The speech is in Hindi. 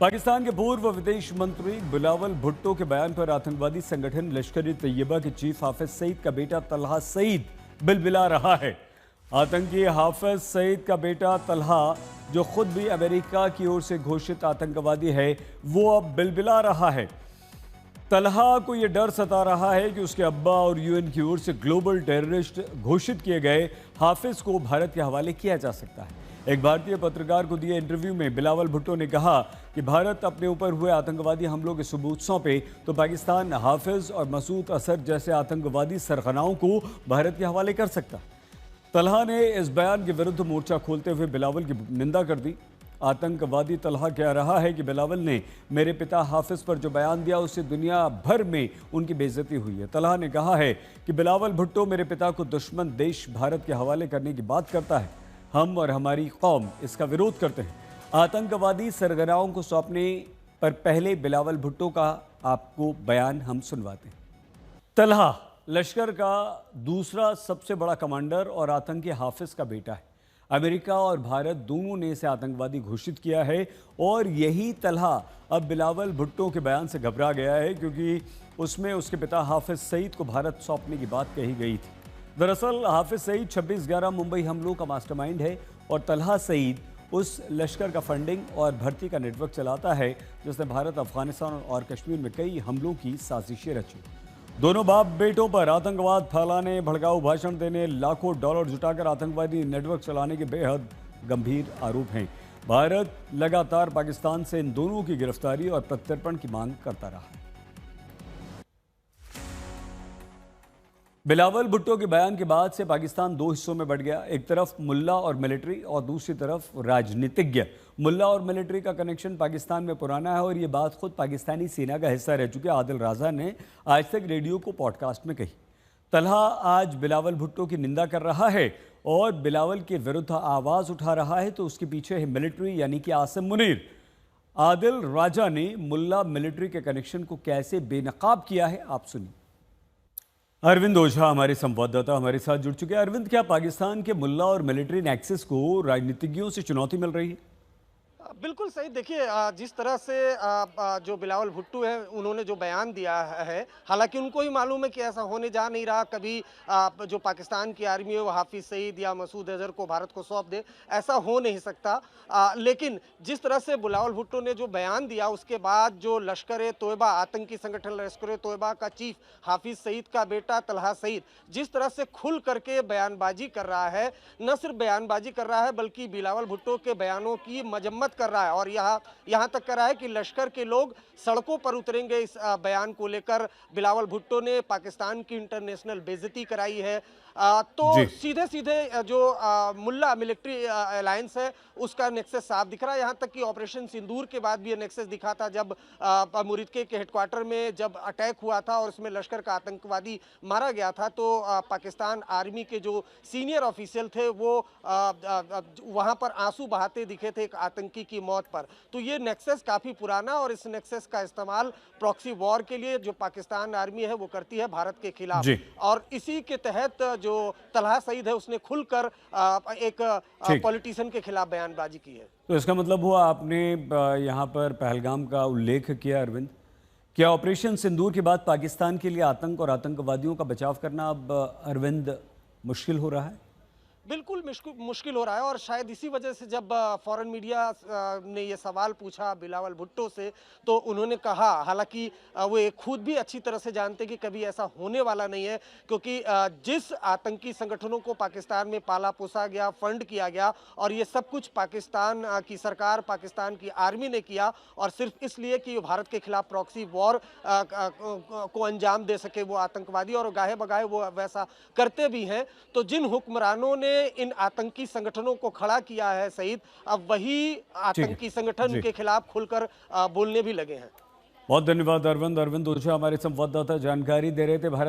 पाकिस्तान के पूर्व विदेश मंत्री बिलावल भुट्टो के बयान पर आतंकवादी संगठन लश्कर ए तैयबा के चीफ हाफिज सईद का बेटा तलहा सईद बिलबिला रहा है। आतंकी हाफिज सईद का बेटा तलहा, जो खुद भी अमेरिका की ओर से घोषित आतंकवादी है, वो अब बिलबिला रहा है। तलहा को यह डर सता रहा है कि उसके अब्बा और यूएन की ओर से ग्लोबल टेररिस्ट घोषित किए गए हाफिज को भारत के हवाले किया जा सकता है। एक भारतीय पत्रकार को दिए इंटरव्यू में बिलावल भुट्टो ने कहा कि भारत अपने ऊपर हुए आतंकवादी हमलों के सबूत सौंपे तो पाकिस्तान हाफिज और मसूद अजहर जैसे आतंकवादी सरगनाओं को भारत के हवाले कर सकता है। तलहा ने इस बयान के विरुद्ध मोर्चा खोलते हुए बिलावल की निंदा कर दी। आतंकवादी तलहा कह रहा है कि बिलावल ने मेरे पिता हाफिज पर जो बयान दिया उससे दुनिया भर में उनकी बेइज्जती हुई है। तलहा ने कहा है कि बिलावल भुट्टो मेरे पिता को दुश्मन देश भारत के हवाले करने की बात करता है। हम और हमारी कौम इसका विरोध करते हैं। आतंकवादी सरगनाओं को सौंपने पर पहले बिलावल भुट्टो का आपको बयान हम सुनवाते हैं। तलहा लश्कर का दूसरा सबसे बड़ा कमांडर और आतंकी हाफिज का बेटा है। अमेरिका और भारत दोनों ने इसे आतंकवादी घोषित किया है और यही तलहा अब बिलावल भुट्टो के बयान से घबरा गया है, क्योंकि उसमें उसके पिता हाफिज सईद को भारत सौंपने की बात कही गई थी। दरअसल हाफिज सईद 26/11 मुंबई हमलों का मास्टरमाइंड है और तलहा सईद उस लश्कर का फंडिंग और भर्ती का नेटवर्क चलाता है जिसने भारत, अफगानिस्तान और कश्मीर में कई हमलों की साजिशें रची। दोनों बाप बेटों पर आतंकवाद फैलाने, भड़काऊ भाषण देने, लाखों डॉलर जुटाकर आतंकवादी नेटवर्क चलाने के बेहद गंभीर आरोप हैं। भारत लगातार पाकिस्तान से इन दोनों की गिरफ्तारी और प्रत्यर्पण की मांग करता रहा है। बिलावल भुट्टो के बयान के बाद से पाकिस्तान दो हिस्सों में बंट गया। एक तरफ मुल्ला और मिलिट्री और दूसरी तरफ राजनीतिज्ञ। मुल्ला और मिलिट्री का कनेक्शन पाकिस्तान में पुराना है और ये बात खुद पाकिस्तानी सेना का हिस्सा रह चुके आदिल राजा ने आज तक रेडियो को पॉडकास्ट में कही। तलहा आज बिलावल भुट्टो की निंदा कर रहा है और बिलावल के विरुद्ध आवाज़ उठा रहा है, तो उसके पीछे है मिलिट्री यानी कि आसिम मुनीर। आदिल राजा ने मुल्ला मिलिट्री के कनेक्शन को कैसे बेनकाब किया है, आप सुनिए। अरविंद ओझा हमारे संवाददाता हमारे साथ जुड़ चुके हैं। अरविंद, क्या पाकिस्तान के मुल्ला और मिलिट्री नेक्सस को राजनीतिज्ञों से चुनौती मिल रही है? बिल्कुल सही। देखिए, जिस तरह से जो बिलावल भुट्टो है उन्होंने जो बयान दिया है, हालांकि उनको ही मालूम है कि ऐसा होने जा नहीं रहा। कभी जो पाकिस्तान की आर्मी है वो हाफिज सईद या मसूद अजहर को भारत को सौंप दे, ऐसा हो नहीं सकता। लेकिन जिस तरह से बिलावल भुट्टो ने जो बयान दिया उसके बाद जो लश्कर ए तोयबा, आतंकी संगठन लश्कर ए तोयबा का चीफ हाफिज सईद का बेटा तलहा सईद जिस तरह से खुल करके बयानबाजी कर रहा है, न सिर्फ बयानबाजी कर रहा है बल्कि बिलावल भुट्टो के बयानों की मजम्मत कर रहा है और यहाँ तक कर रहा है कि लश्कर के लोग सड़कों पर उतरेंगे। इस बयान को लेकर बिलावल भुट्टो ने पाकिस्तान की इंटरनेशनल बेइज्जती कराई है। तो सीधे सीधे जो मुल्ला मिलिट्री अलायंस है उसका नेक्सस साफ दिख रहा है। यहाँ तक कि ऑपरेशन सिंदूर के बाद भी ये नेक्सस दिखा था, जब मुरीदके के हेडक्वार्टर में जब अटैक हुआ था और उसमें लश्कर का आतंकवादी मारा गया था, तो पाकिस्तान आर्मी के जो सीनियर ऑफिशियल थे वो वहाँ पर आंसू बहाते दिखे थे एक आतंकी की मौत पर। तो ये नेक्सस काफ़ी पुराना और इस नेक्सस का इस्तेमाल प्रॉक्सी वॉर के लिए जो पाकिस्तान आर्मी है वो करती है भारत के खिलाफ। और इसी के तहत जो तलहा सईद है उसने खुलकर एक पॉलिटिशियन के खिलाफ बयानबाजी की है। तो इसका मतलब हुआ, आपने यहाँ पर पहलगाम का उल्लेख किया अरविंद, क्या ऑपरेशन सिंदूर के बाद पाकिस्तान के लिए आतंक और आतंकवादियों का बचाव करना अब अरविंद मुश्किल हो रहा है? बिल्कुल मुश्किल हो रहा है और शायद इसी वजह से जब फॉरेन मीडिया ने ये सवाल पूछा बिलावल भुट्टो से, तो उन्होंने कहा, हालांकि वो खुद भी अच्छी तरह से जानते कि कभी ऐसा होने वाला नहीं है, क्योंकि जिस आतंकी संगठनों को पाकिस्तान में पाला पोसा गया, फंड किया गया और ये सब कुछ पाकिस्तान की सरकार, पाकिस्तान की आर्मी ने किया, और सिर्फ इसलिए कि भारत के खिलाफ प्रॉक्सी वॉर को अंजाम दे सके वो आतंकवादी, और गाहे बगाहे वो वैसा करते भी हैं। तो जिन हुक्मरानों ने इन आतंकी संगठनों को खड़ा किया है सईद, अब वही आतंकी संगठन के खिलाफ खुलकर बोलने भी लगे हैं। बहुत धन्यवाद अरविंद ओझा हमारे संवाददाता जानकारी दे रहे थे। भारत